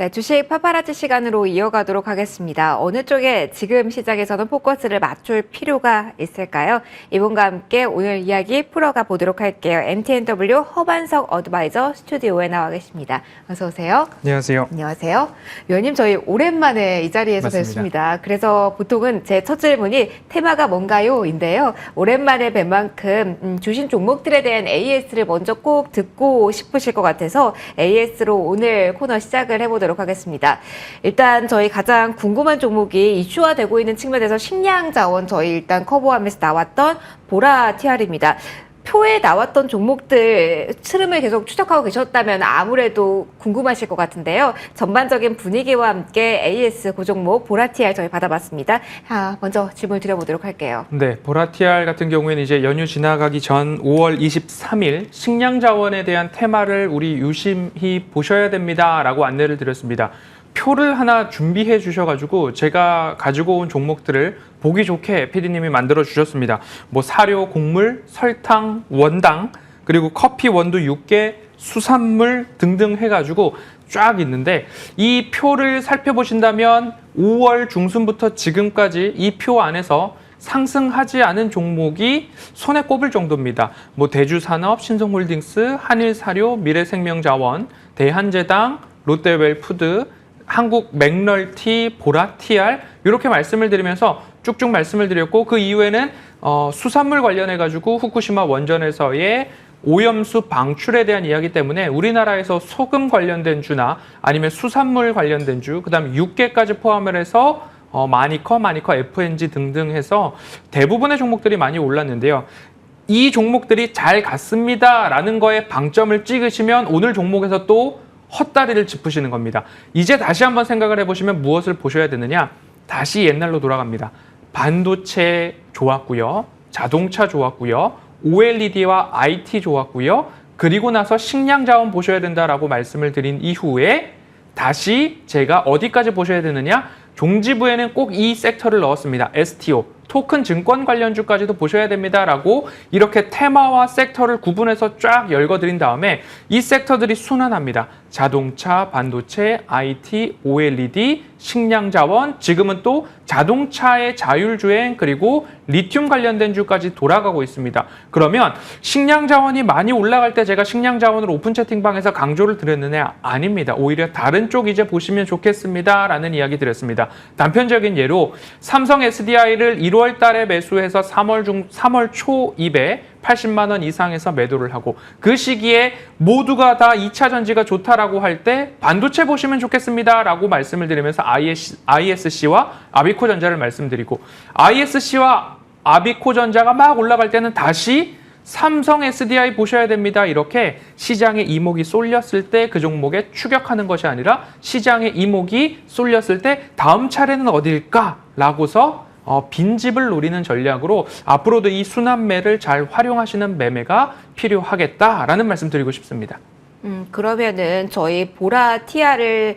네, 주식 파파라치 시간으로 이어가도록 하겠습니다. 어느 쪽에 지금 시장에서는 포커스를 맞출 필요가 있을까요? 이분과 함께 오늘 이야기 풀어가 보도록 할게요. MTNW 허반석 어드바이저 스튜디오에 나와 계십니다. 어서 오세요. 안녕하세요. 안녕하세요. 위원님, 저희 오랜만에 이 자리에서 맞습니다. 뵙습니다. 그래서 보통은 제 첫 질문이 테마가 뭔가요? 인데요. 오랜만에 뵌 만큼 주신 종목들에 대한 AS를 먼저 꼭 듣고 싶으실 것 같아서 AS로 오늘 코너 시작을 해보도록 하겠습니다. 일단 저희 가장 궁금한 종목이 이슈화되고 있는 측면에서 식량자원 저희 일단 커버하면서 나왔던 보라티알입니다. 표에 나왔던 종목들 흐름을 계속 추적하고 계셨다면 아무래도 궁금하실 것 같은데요. 전반적인 분위기와 함께 AS 그 종목 보라티알 저희 받아봤습니다. 먼저 질문 드려보도록 할게요. 네, 보라티알 같은 경우에는 이제 연휴 지나가기 전 5월 23일 식량자원에 대한 테마를 우리 유심히 보셔야 됩니다라고 안내를 드렸습니다. 표를 하나 준비해 주셔가지고 제가 가지고 온 종목들을 보기 좋게 PD님이 만들어 주셨습니다. 뭐 사료, 곡물, 설탕, 원당, 그리고 커피 원두 6개, 수산물 등등 해가지고 쫙 있는데 이 표를 살펴보신다면 5월 중순부터 지금까지 이 표 안에서 상승하지 않은 종목이 손에 꼽을 정도입니다. 뭐 대주산업, 신성홀딩스, 한일사료, 미래생명자원, 대한제당, 롯데웰푸드, 한국 맥널티, 보라티알 이렇게 말씀을 드리면서 쭉쭉 말씀을 드렸고 그 이후에는 수산물 관련해가지고 후쿠시마 원전에서의 오염수 방출에 대한 이야기 때문에 우리나라에서 소금 관련된 주나 아니면 수산물 관련된 주, 그다음 6개까지 포함을 해서 마니커, FNG 등등 해서 대부분의 종목들이 많이 올랐는데요. 이 종목들이 잘 갔습니다라는 거에 방점을 찍으시면 오늘 종목에서 또 헛다리를 짚으시는 겁니다. 이제 다시 한번 생각을 해보시면 무엇을 보셔야 되느냐? 다시 옛날로 돌아갑니다. 반도체 좋았고요. 자동차 좋았고요. OLED와 IT 좋았고요. 그리고 나서 식량자원 보셔야 된다라고 말씀을 드린 이후에 다시 제가 어디까지 보셔야 되느냐? 종지부에는 꼭 이 섹터를 넣었습니다. STO, 토큰 증권 관련주까지도 보셔야 됩니다라고 이렇게 테마와 섹터를 구분해서 쫙 열거드린 다음에 이 섹터들이 순환합니다. 자동차, 반도체, IT, OLED, 식량자원, 지금은 또 자동차의 자율주행 그리고 리튬 관련된 주까지 돌아가고 있습니다. 그러면 식량자원이 많이 올라갈 때 제가 식량자원을 오픈 채팅방에서 강조를 드렸느냐? 아닙니다. 오히려 다른 쪽 이제 보시면 좋겠습니다 라는 이야기 드렸습니다. 단편적인 예로 삼성 SDI를 1월 달에 매수해서 3월 초 입에 80만 원 이상에서 매도를 하고 그 시기에 모두가 다 2차 전지가 좋다라고 할 때 반도체 보시면 좋겠습니다라고 말씀을 드리면서 ISC와 아비코전자를 말씀드리고 ISC와 아비코전자가 막 올라갈 때는 다시 삼성 SDI 보셔야 됩니다. 이렇게 시장의 이목이 쏠렸을 때 그 종목에 추격하는 것이 아니라 시장의 이목이 쏠렸을 때 다음 차례는 어디일까라고서 빈집을 노리는 전략으로 앞으로도 이 순환매를 잘 활용하시는 매매가 필요하겠다라는 말씀 드리고 싶습니다. 그러면은 저희 보라티알을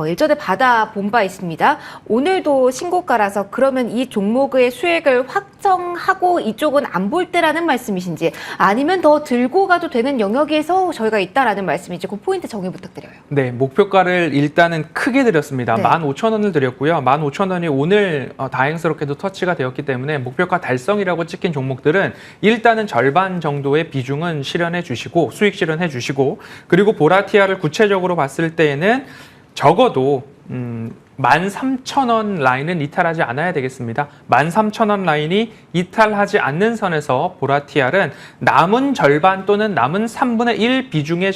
일전에 받아본 바 있습니다. 오늘도 신고가라서 그러면 이 종목의 수익을 확정하고 이쪽은 안 볼 때라는 말씀이신지 아니면 더 들고 가도 되는 영역에서 저희가 있다라는 말씀인지 그 포인트 정의 부탁드려요. 네, 목표가를 일단은 크게 드렸습니다. 네. 15,000원을 드렸고요. 15,000원이 오늘 다행스럽게도 터치가 되었기 때문에 목표가 달성이라고 찍힌 종목들은 일단은 절반 정도의 비중은 실현해 주시고 수익 실현해 주시고 그리고 보라티아를 구체적으로 봤을 때에는 적어도 13,000원 라인은 이탈하지 않아야 되겠습니다. 13,000원 라인이 이탈하지 않는 선에서 보라티알은 남은 절반 또는 남은 3분의 1 비중의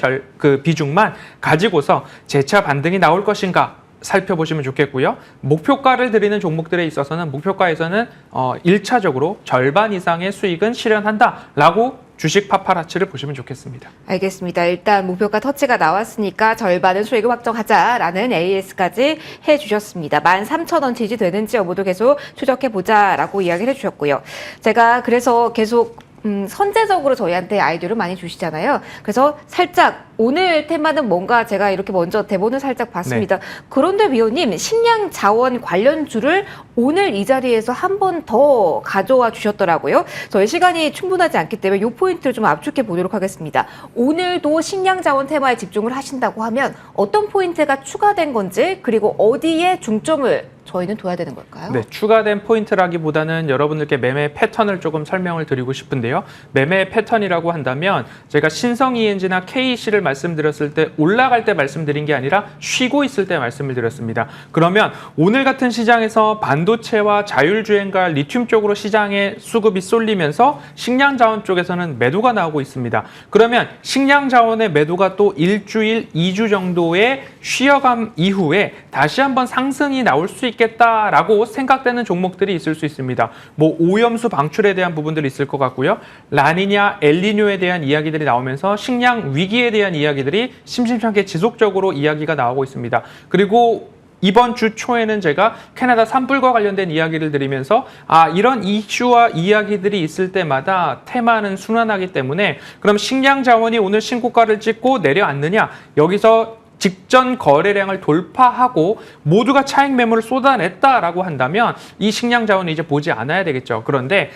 비중만 가지고서 재차 반등이 나올 것인가 살펴보시면 좋겠고요. 목표가를 드리는 종목들에 있어서는 목표가에서는 1차적으로 절반 이상의 수익은 실현한다라고 주식 파파라치를 보시면 좋겠습니다. 알겠습니다. 일단 목표가 터치가 나왔으니까 절반은 수익을 확정하자라는 AS까지 해주셨습니다. 13,000원 지지되는지 여부도 계속 추적해보자라고 이야기를 해주셨고요. 제가 그래서 계속 선제적으로 저희한테 아이디어를 많이 주시잖아요. 그래서 살짝 오늘 테마는 뭔가 제가 이렇게 먼저 대본을 살짝 봤습니다. 그런데 위원님, 식량 자원 관련주를 오늘 이 자리에서 한 번 더 가져와 주셨더라고요. 저희 시간이 충분하지 않기 때문에 이 포인트를 좀 압축해 보도록 하겠습니다. 오늘도 식량 자원 테마에 집중을 하신다고 하면 어떤 포인트가 추가된 건지, 그리고 어디에 중점을 저희는 둬야 되는 걸까요? 네, 추가된 포인트라기보다는 여러분들께 매매 패턴을 조금 설명을 드리고 싶은데요. 매매 패턴이라고 한다면 제가 신성 ENG나 KEC를 말씀드렸을 때 올라갈 때 말씀드린 게 아니라 쉬고 있을 때 말씀을 드렸습니다. 그러면 오늘 같은 시장에서 반도체와 자율주행과 리튬 쪽으로 시장에 수급이 쏠리면서 식량 자원 쪽에서는 매도가 나오고 있습니다. 그러면 식량 자원의 매도가 또 일주일, 2주 정도의 쉬어감 이후에 다시 한번 상승이 나올 수 있겠다라고 생각되는 종목들이 있을 수 있습니다. 뭐 오염수 방출에 대한 부분들이 있을 것 같고요. 라니냐, 엘니뇨에 대한 이야기들이 나오면서 식량 위기에 대한 이야기들이 심심찮게 지속적으로 이야기가 나오고 있습니다. 그리고 이번 주 초에는 제가 캐나다 산불과 관련된 이야기를 드리면서 이런 이슈와 이야기들이 있을 때마다 테마는 순환하기 때문에 그럼 식량 자원이 오늘 신고가를 찍고 내려앉느냐, 여기서 직전 거래량을 돌파하고 모두가 차익 매물을 쏟아냈다라고 한다면 이 식량 자원은 이제 보지 않아야 되겠죠. 그런데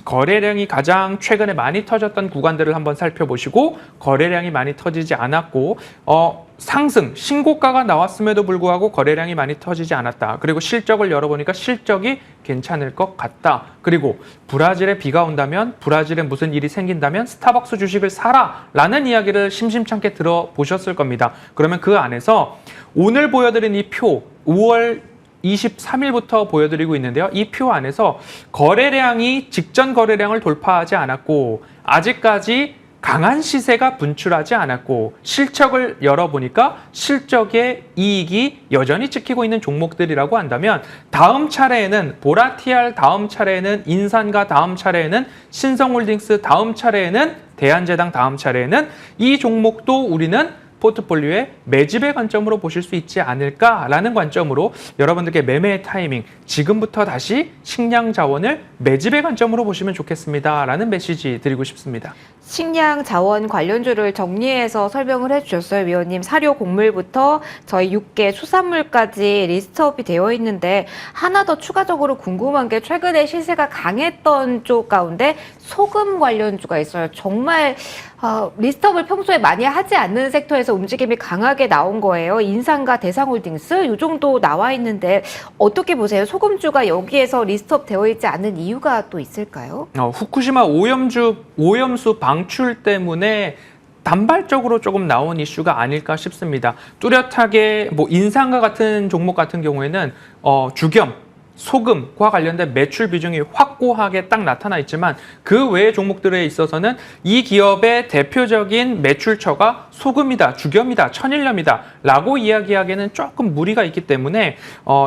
거래량이 가장 최근에 많이 터졌던 구간들을 한번 살펴보시고 거래량이 많이 터지지 않았고 상승, 신고가가 나왔음에도 불구하고 거래량이 많이 터지지 않았다. 그리고 실적을 열어보니까 실적이 괜찮을 것 같다. 그리고 브라질에 비가 온다면, 브라질에 무슨 일이 생긴다면 스타벅스 주식을 사라 라는 이야기를 심심찮게 들어보셨을 겁니다. 그러면 그 안에서 오늘 보여드린 이 표, 5월 23일부터 보여드리고 있는데요. 이 표 안에서 거래량이 직전 거래량을 돌파하지 않았고 아직까지 강한 시세가 분출하지 않았고 실적을 열어보니까 실적의 이익이 여전히 찍히고 있는 종목들이라고 한다면 다음 차례에는 보라티알, 다음 차례에는 인산과 다음 차례에는 신성홀딩스, 다음 차례에는 대한제당, 다음 차례에는 이 종목도 우리는 포트폴리오의 매집의 관점으로 보실 수 있지 않을까라는 관점으로 여러분들께 매매의 타이밍, 지금부터 다시 식량 자원을 매집의 관점으로 보시면 좋겠습니다라는 메시지 드리고 싶습니다. 식량 자원 관련주를 정리해서 설명을 해주셨어요, 위원님. 사료 곡물부터 저희 육계 수산물까지 리스트업이 되어 있는데 하나 더 추가적으로 궁금한 게 최근에 시세가 강했던 쪽 가운데 소금 관련주가 있어요. 정말 리스트업을 평소에 많이 하지 않는 섹터에서 움직임이 강하게 나온 거예요. 인산과 대상홀딩스 이 정도 나와 있는데 어떻게 보세요? 소금주가 여기에서 리스트업 되어 있지 않은 이유가 또 있을까요? 후쿠시마 오염수 방출 때문에 단발적으로 조금 나온 이슈가 아닐까 싶습니다. 뚜렷하게 뭐 인산과 같은 종목 같은 경우에는 주겸, 소금과 관련된 매출 비중이 확고하게 딱 나타나 있지만 그 외의 종목들에 있어서는 이 기업의 대표적인 매출처가 소금이다, 주겸이다, 천일염이다 라고 이야기하기에는 조금 무리가 있기 때문에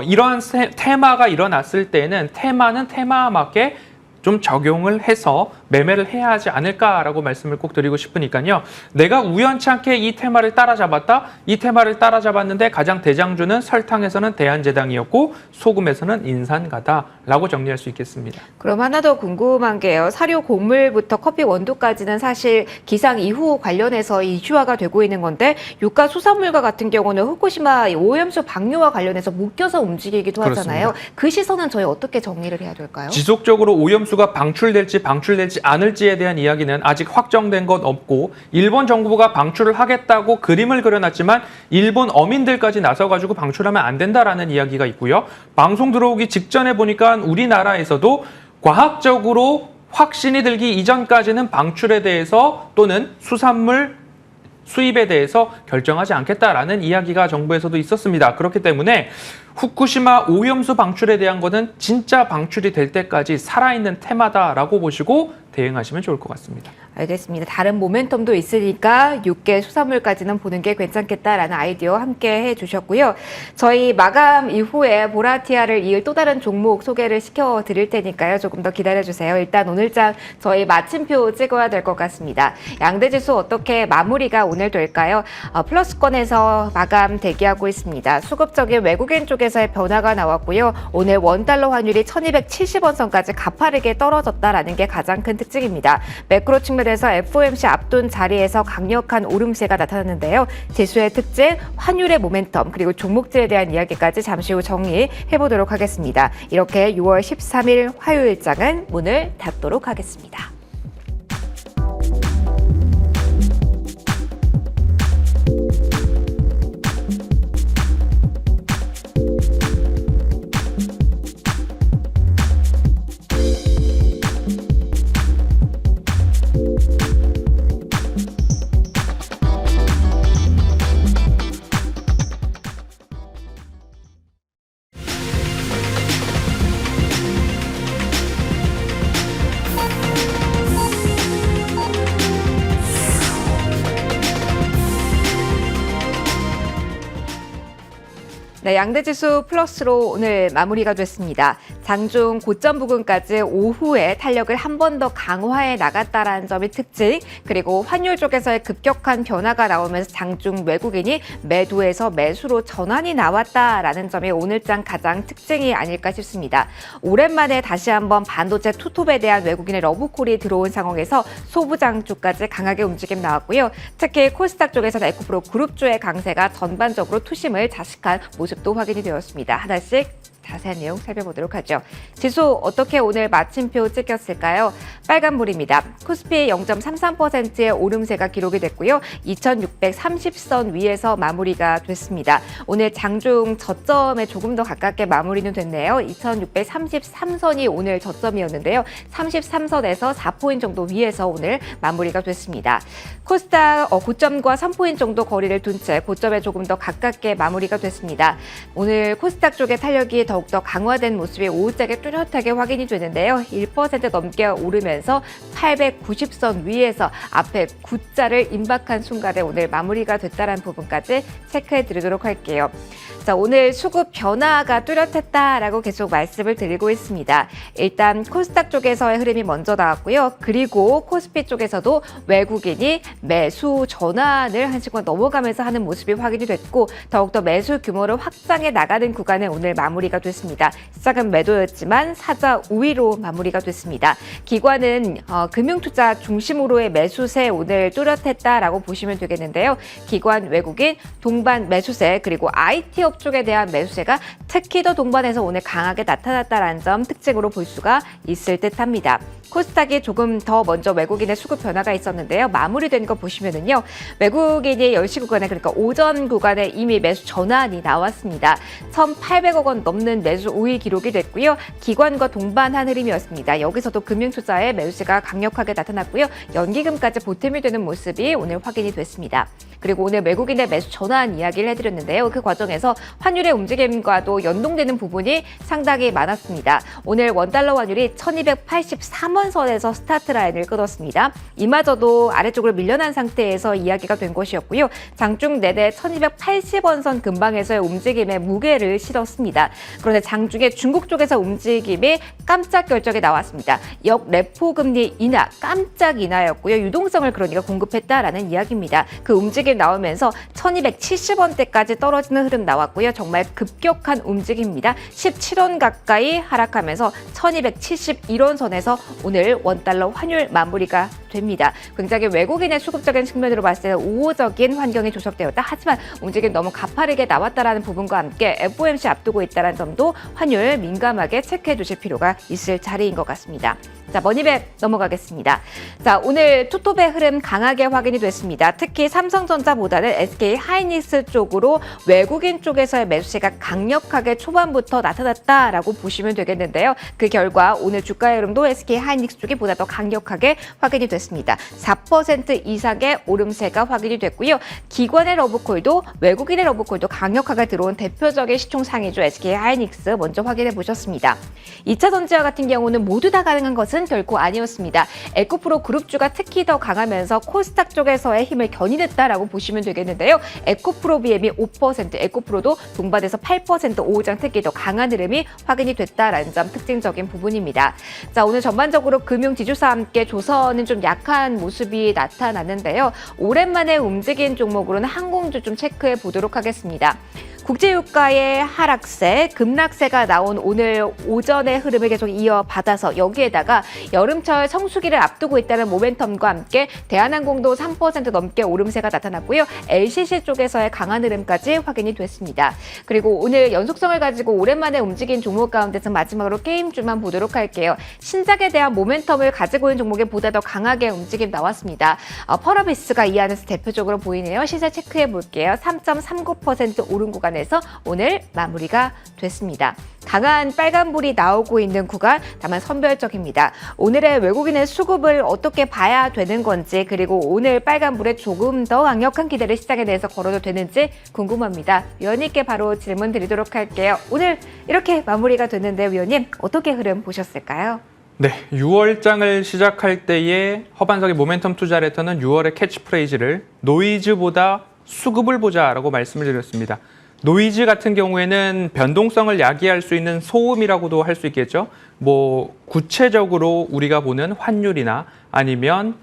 이러한 테마가 일어났을 때는 테마는 테마에 맞게 좀 적용을 해서 매매를 해야 하지 않을까라고 말씀을 꼭 드리고 싶으니까요. 내가 우연찮게 이 테마를 따라잡았다. 이 테마를 따라잡았는데 가장 대장주는 설탕에서는 대한제당이었고 소금에서는 인산가다라고 정리할 수 있겠습니다. 그럼 하나 더 궁금한 게요. 사료 곡물부터 커피 원두까지는 사실 기상 이후 관련해서 이슈화가 되고 있는 건데 유가 수산물과 같은 경우는 후쿠시마 오염수 방류와 관련해서 묶여서 움직이기도 하잖아요. 그렇습니다. 그 시선은 저희 어떻게 정리를 해야 될까요? 지속적으로 오염수가 방출될지 방출되지 않을지에 대한 이야기는 아직 확정된 건 없고 일본 정부가 방출을 하겠다고 그림을 그려놨지만 일본 어민들까지 나서가지고 방출하면 안 된다라는 이야기가 있고요. 방송 들어오기 직전에 보니까 우리나라에서도 과학적으로 확신이 들기 이전까지는 방출에 대해서 또는 수산물 수입에 대해서 결정하지 않겠다라는 이야기가 정부에서도 있었습니다. 그렇기 때문에 후쿠시마 오염수 방출에 대한 거는 진짜 방출이 될 때까지 살아있는 테마다라고 보시고 대응하시면 좋을 것 같습니다. 알겠습니다. 다른 모멘텀도 있으니까 육계 수산물까지는 보는 게 괜찮겠다라는 아이디어 함께 해주셨고요. 저희 마감 이후에 보라티아를 이을 또 다른 종목 소개를 시켜드릴 테니까요. 조금 더 기다려주세요. 일단 오늘장 저희 마침표 찍어야 될 것 같습니다. 양대지수 어떻게 마무리가 오늘 될까요? 플러스권에서 마감 대기하고 있습니다. 수급적인 외국인 쪽에서의 변화가 나왔고요. 오늘 원달러 환율이 1270원 선까지 가파르게 떨어졌다라는 게 가장 큰 특징입니다. 매크로 측면에서 FOMC 앞둔 자리에서 강력한 오름세가 나타났는데요. 지수의 특징, 환율의 모멘텀, 그리고 종목들에 대한 이야기까지 잠시 후 정리해보도록 하겠습니다. 이렇게 6월 13일 화요일장은 문을 닫도록 하겠습니다. 네, 양대지수 플러스로 오늘 마무리가 됐습니다. 장중 고점 부근까지 오후에 탄력을 한 번 더 강화해 나갔다라는 점이 특징, 그리고 환율 쪽에서의 급격한 변화가 나오면서 장중 외국인이 매도에서 매수로 전환이 나왔다라는 점이 오늘장 가장 특징이 아닐까 싶습니다. 오랜만에 다시 한번 반도체 투톱에 대한 외국인의 러브콜이 들어온 상황에서 소부장주까지 강하게 움직임 나왔고요. 특히 코스닥 쪽에서는 에코프로 그룹주의 강세가 전반적으로 투심을 자식한 모습도 확인이 되었습니다. 하나씩 자세한 내용 살펴보도록 하죠. 지수 어떻게 오늘 마침표 찍혔을까요? 빨간불입니다. 코스피 0.33%의 오름세가 기록이 됐고요. 2630선 위에서 마무리가 됐습니다. 오늘 장중 저점에 조금 더 가깝게 마무리는 됐네요. 2633선이 오늘 저점이었는데요. 33선에서 4포인트 정도 위에서 오늘 마무리가 됐습니다. 코스닥 고점과 3포인트 정도 거리를 둔 채 고점에 조금 더 가깝게 마무리가 됐습니다. 오늘 코스닥 쪽의 탄력이 더욱더 강화된 모습이 오후장에 뚜렷하게 확인이 되는데요. 1% 넘게 오르면서 890선 위에서 앞에 9자를 임박한 순간에 오늘 마무리가 됐다는 부분까지 체크해 드리도록 할게요. 자, 오늘 수급 변화가 뚜렷했다라고 계속 말씀을 드리고 있습니다. 일단 코스닥 쪽에서의 흐름이 먼저 나왔고요. 그리고 코스피 쪽에서도 외국인이 매수 전환을 한 시간 넘어가면서 하는 모습이 확인이 됐고, 더욱더 매수 규모를 확장해 나가는 구간에 오늘 마무리가 됐습니다. 시작은 매도였지만 사자 우위로 마무리가 됐습니다. 기관은 금융투자 중심으로의 매수세 오늘 뚜렷했다라고 보시면 되겠는데요. 기관, 외국인, 동반 매수세, 그리고 IT 쪽에 대한 매수세가 특히 더 동반해서 오늘 강하게 나타났다는 점 특징으로 볼 수가 있을 듯합니다. 코스닥이 조금 더 먼저 외국인의 수급 변화가 있었는데요. 마무리된 거 보시면은요. 외국인이 10시 구간에, 그러니까 오전 구간에 이미 매수 전환이 나왔습니다. 1,800억 원 넘는 매수 우위 기록이 됐고요. 기관과 동반한 흐름이었습니다. 여기서도 금융투자의 매수세가 강력하게 나타났고요. 연기금까지 보탬이 되는 모습이 오늘 확인이 됐습니다. 그리고 오늘 외국인의 매수 전환 이야기를 해드렸는데요. 그 과정에서 환율의 움직임과도 연동되는 부분이 상당히 많았습니다. 오늘 원달러 환율이 1283원 선에서 스타트 라인을 끊었습니다. 이마저도 아래쪽으로 밀려난 상태에서 이야기가 된 것이었고요. 장중 내내 1280원 선 근방에서의 움직임에 무게를 실었습니다. 그런데 장중에 중국 쪽에서 움직임이 깜짝 결정이 나왔습니다. 역 레포 금리 인하, 깜짝 인하였고요. 유동성을 그러니까 공급했다라는 이야기입니다. 그 움직임 나오면서 1270원대까지 떨어지는 흐름 나왔고요. 정말 급격한 움직임입니다. 17원 가까이 하락하면서 1271원 선에서 오늘 원달러 환율 마무리가 됩니다. 굉장히 외국인의 수급적인 측면으로 봤을 때는 우호적인 환경이 조성되었다. 하지만 움직임 너무 가파르게 나왔다라는 부분과 함께 FOMC 앞두고 있다는 점도 환율 민감하게 체크해 두실 필요가 있을 자리인 것 같습니다. 자, 머니백 넘어가겠습니다. 자, 오늘 투톱의 흐름 강하게 확인이 됐습니다. 특히 삼성전자보다는 SK 하이닉스 쪽으로 외국인 쪽에서의 매수세가 강력하게 초반부터 나타났다라고 보시면 되겠는데요. 그 결과 오늘 주가의 흐름도 SK 하이닉스 쪽이 보다 더 강력하게 확인이 됐습니다. 4% 이상의 오름세가 확인이 됐고요. 기관의 러브콜도 외국인의 러브콜도 강력하게 들어온 대표적인 시총 상위주 SK 하이닉스 먼저 확인해 보셨습니다. 2차 전지와 같은 경우는 모두 다 가능한 것은 결코 아니었습니다. 에코프로 그룹주가 특히 더 강하면서 코스닥 쪽에서의 힘을 견인했다라고 보시면 되겠는데요. 에코프로 BM이 5%, 에코프로도 동반해서 8% 오후장 특히 더 강한 흐름이 확인이 됐다라는 점 특징적인 부분입니다. 자, 오늘 전반적으로 금융 지주사와 함께 조선은 좀 약한 모습이 나타났는데요. 오랜만에 움직인 종목으로는 항공주 좀 체크해 보도록 하겠습니다. 국제유가의 하락세, 급락세가 나온 오늘 오전의 흐름을 계속 이어받아서 여기에다가 여름철 성수기를 앞두고 있다는 모멘텀과 함께 대한항공도 3% 넘게 오름세가 나타났고요. LCC 쪽에서의 강한 흐름까지 확인이 됐습니다. 그리고 오늘 연속성을 가지고 오랜만에 움직인 종목 가운데서 마지막으로 게임주만 보도록 할게요. 신작에 대한 모멘텀을 가지고 있는 종목에 보다 더 강하게 움직임 나왔습니다. 펄어비스가 이 안에서 대표적으로 보이네요. 시세 체크해 볼게요. 3.39% 오른 구간에서 오늘 마무리가 됐습니다. 강한 빨간불이 나오고 있는 구간, 다만 선별적입니다. 오늘의 외국인의 수급을 어떻게 봐야 되는 건지, 그리고 오늘 빨간불에 조금 더 강력한 기대를 시장에 대해서 걸어도 되는지 궁금합니다. 위원님께 바로 질문 드리도록 할게요. 오늘 이렇게 마무리가 됐는데 위원님 어떻게 흐름 보셨을까요? 네, 6월장을 시작할 때의 허반석의 모멘텀 투자 레터는 6월의 캐치프레이즈를 노이즈보다 수급을 보자라고 말씀을 드렸습니다. 노이즈 같은 경우에는 변동성을 야기할 수 있는 소음이라고도 할 수 있겠죠. 뭐 구체적으로 우리가 보는 환율이나 아니면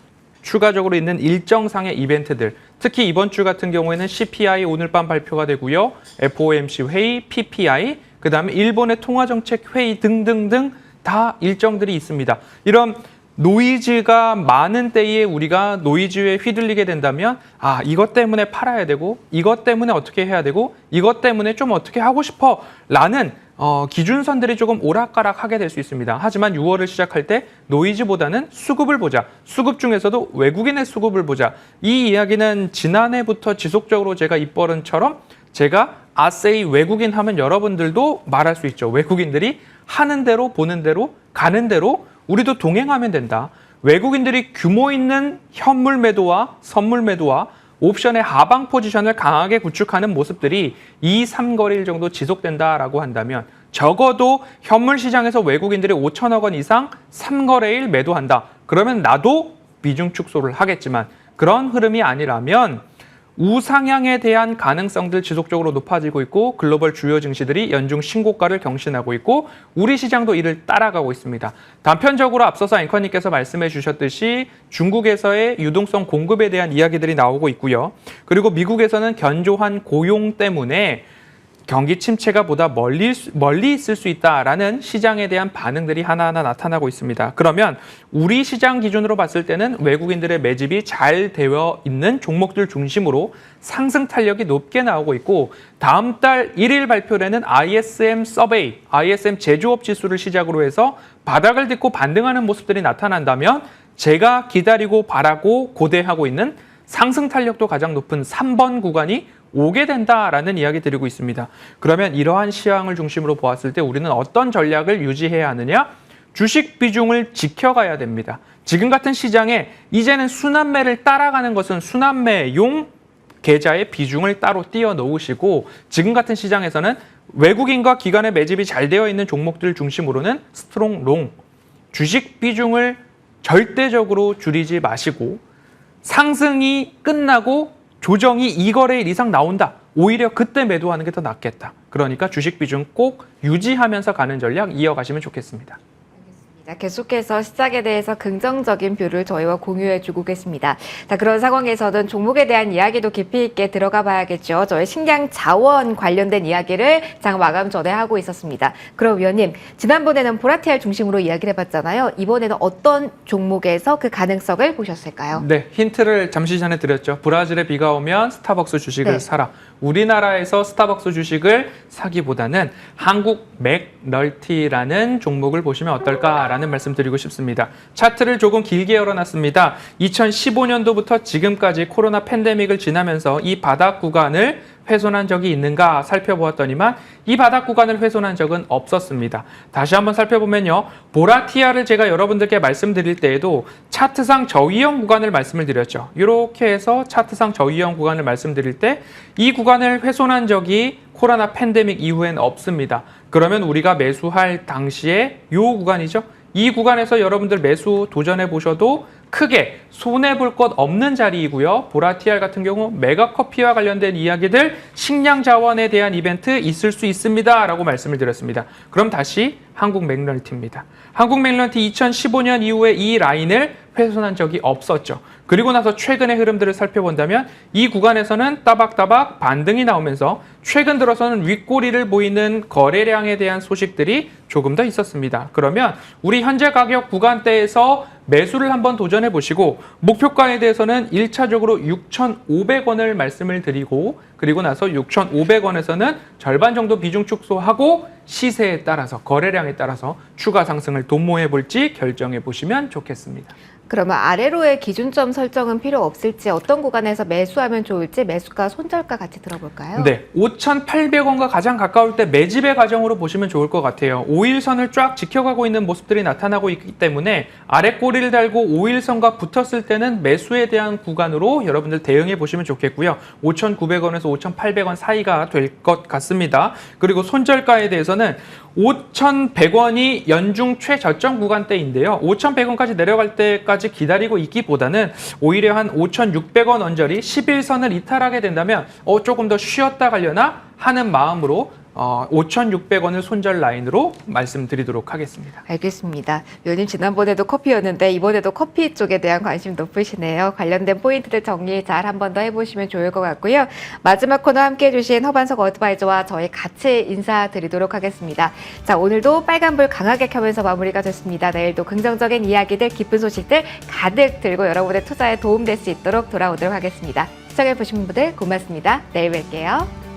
추가적으로 있는 일정상의 이벤트들, 특히 이번 주 같은 경우에는 CPI 오늘 밤 발표가 되고요. FOMC 회의, PPI, 그다음에 일본의 통화정책 회의 등등등 다 일정들이 있습니다. 이런 노이즈가 많은 때에 우리가 노이즈에 휘둘리게 된다면 이것 때문에 팔아야 되고 이것 때문에 어떻게 해야 되고 이것 때문에 좀 어떻게 하고 싶어 라는 기준선들이 조금 오락가락하게 될 수 있습니다. 하지만 6월을 시작할 때 노이즈보다는 수급을 보자. 수급 중에서도 외국인의 수급을 보자. 이 이야기는 지난해부터 지속적으로 제가 입버릇처럼 제가 아세이 외국인 하면 여러분들도 말할 수 있죠. 외국인들이 하는 대로 보는 대로 가는 대로 우리도 동행하면 된다. 외국인들이 규모 있는 현물 매도와 선물 매도와 옵션의 하방 포지션을 강하게 구축하는 모습들이 2, 3거래일 정도 지속된다라고 한다면 적어도 현물 시장에서 외국인들이 5천억 원 이상 3거래일 매도한다. 그러면 나도 비중 축소를 하겠지만 그런 흐름이 아니라면 우상향에 대한 가능성들 지속적으로 높아지고 있고 글로벌 주요 증시들이 연중 신고가를 경신하고 있고 우리 시장도 이를 따라가고 있습니다. 단편적으로 앞서서 앵커님께서 말씀해 주셨듯이 중국에서의 유동성 공급에 대한 이야기들이 나오고 있고요. 그리고 미국에서는 견조한 고용 때문에 경기 침체가 보다 멀리 있을 수 있다라는 시장에 대한 반응들이 하나하나 나타나고 있습니다. 그러면 우리 시장 기준으로 봤을 때는 외국인들의 매집이 잘 되어 있는 종목들 중심으로 상승 탄력이 높게 나오고 있고 다음 달 1일 발표되는 ISM 서베이, ISM 제조업 지수를 시작으로 해서 바닥을 딛고 반등하는 모습들이 나타난다면 제가 기다리고 바라고 고대하고 있는 상승 탄력도 가장 높은 3번 구간이 오게 된다라는 이야기 드리고 있습니다. 그러면 이러한 시황을 중심으로 보았을 때 우리는 어떤 전략을 유지해야 하느냐? 주식 비중을 지켜가야 됩니다. 지금 같은 시장에 이제는 순환매를 따라가는 것은 순환매용 계좌의 비중을 따로 띄워 놓으시고 지금 같은 시장에서는 외국인과 기관의 매집이 잘 되어 있는 종목들 중심으로는 스트롱 롱, 주식 비중을 절대적으로 줄이지 마시고 상승이 끝나고 조정이 2거래일 이상 나온다. 오히려 그때 매도하는 게 더 낫겠다. 그러니까 주식 비중 꼭 유지하면서 가는 전략 이어가시면 좋겠습니다. 계속해서 시작에 대해서 긍정적인 뷰를 저희와 공유해주고 계십니다. 자, 그런 상황에서는 종목에 대한 이야기도 깊이 있게 들어가 봐야겠죠. 저희 식량 자원 관련된 이야기를 장 마감 전에 하고 있었습니다. 그럼 위원님, 지난번에는 보라티알 중심으로 이야기를 해봤잖아요. 이번에는 어떤 종목에서 그 가능성을 보셨을까요? 네, 힌트를 잠시 전에 드렸죠. 브라질에 비가 오면 스타벅스 주식을 사라. 우리나라에서 스타벅스 주식을 사기보다는 한국 맥널티라는 종목을 보시면 어떨까라는 말씀 드리고 싶습니다. 차트를 조금 길게 열어놨습니다. 2015년도부터 지금까지 코로나 팬데믹을 지나면서 이 바닥 구간을 훼손한 적이 있는가 살펴보았더니만 이 바닥 구간을 훼손한 적은 없었습니다. 다시 한번 살펴보면요. 보라티아를 제가 여러분들께 말씀드릴 때에도 차트상 저위험 구간을 말씀을 드렸죠. 이렇게 해서 차트상 저위험 구간을 말씀드릴 때 이 구간을 훼손한 적이 코로나 팬데믹 이후엔 없습니다. 그러면 우리가 매수할 당시에 이 구간이죠. 이 구간에서 여러분들 매수 도전해 보셔도 크게 손해볼 것 없는 자리이고요. 보라TR 같은 경우 메가커피와 관련된 이야기들, 식량 자원에 대한 이벤트 있을 수 있습니다. 라고 말씀을 드렸습니다. 그럼 다시 한국 맥널티입니다. 한국 맥널티 2015년 이후에 이 라인을 훼손한 적이 없었죠. 그리고 나서 최근의 흐름들을 살펴본다면 이 구간에서는 따박따박 반등이 나오면서 최근 들어서는 윗꼬리를 보이는 거래량에 대한 소식들이 조금 더 있었습니다. 그러면 우리 현재 가격 구간대에서 매수를 한번 도전해 보시고 목표가에 대해서는 1차적으로 6,500원을 말씀을 드리고 그리고 나서 6,500원에서는 절반 정도 비중 축소하고 시세에 따라서 거래량에 따라서 추가 상승을 도모해 볼지 결정해 보시면 좋겠습니다. 그러면 아래로의 기준점 설정은 필요 없을지 어떤 구간에서 매수하면 좋을지 매수가 손절가 같이 들어볼까요? 네, 5,800원과 가장 가까울 때 매집의 과정으로 보시면 좋을 것 같아요. 5일선을 쫙 지켜가고 있는 모습들이 나타나고 있기 때문에 아래 꼬리를 달고 5일선과 붙었을 때는 매수에 대한 구간으로 여러분들 대응해 보시면 좋겠고요. 5,900원에서 5,800원 사이가 될 것 같습니다. 그리고 손절가에 대해서는 5,100원이 연중 최저점 구간대인데요. 5,100원까지 내려갈 때까지 기다리고 있기보다는 오히려 한 5,600원 언저리 11선을 이탈하게 된다면 조금 더 쉬었다 가려나 하는 마음으로 5,600원을 손절 라인으로 말씀드리도록 하겠습니다. 알겠습니다. 위원님 지난번에도 커피였는데 이번에도 커피 쪽에 대한 관심 높으시네요. 관련된 포인트들 정리 잘 한 번 더 해보시면 좋을 것 같고요. 마지막 코너 함께해 주신 허반석 어드바이저와 저희 같이 인사드리도록 하겠습니다. 자, 오늘도 빨간불 강하게 켜면서 마무리가 됐습니다. 내일도 긍정적인 이야기들, 기쁜 소식들 가득 들고 여러분의 투자에 도움될 수 있도록 돌아오도록 하겠습니다. 시청해주신 분들 고맙습니다. 내일 뵐게요.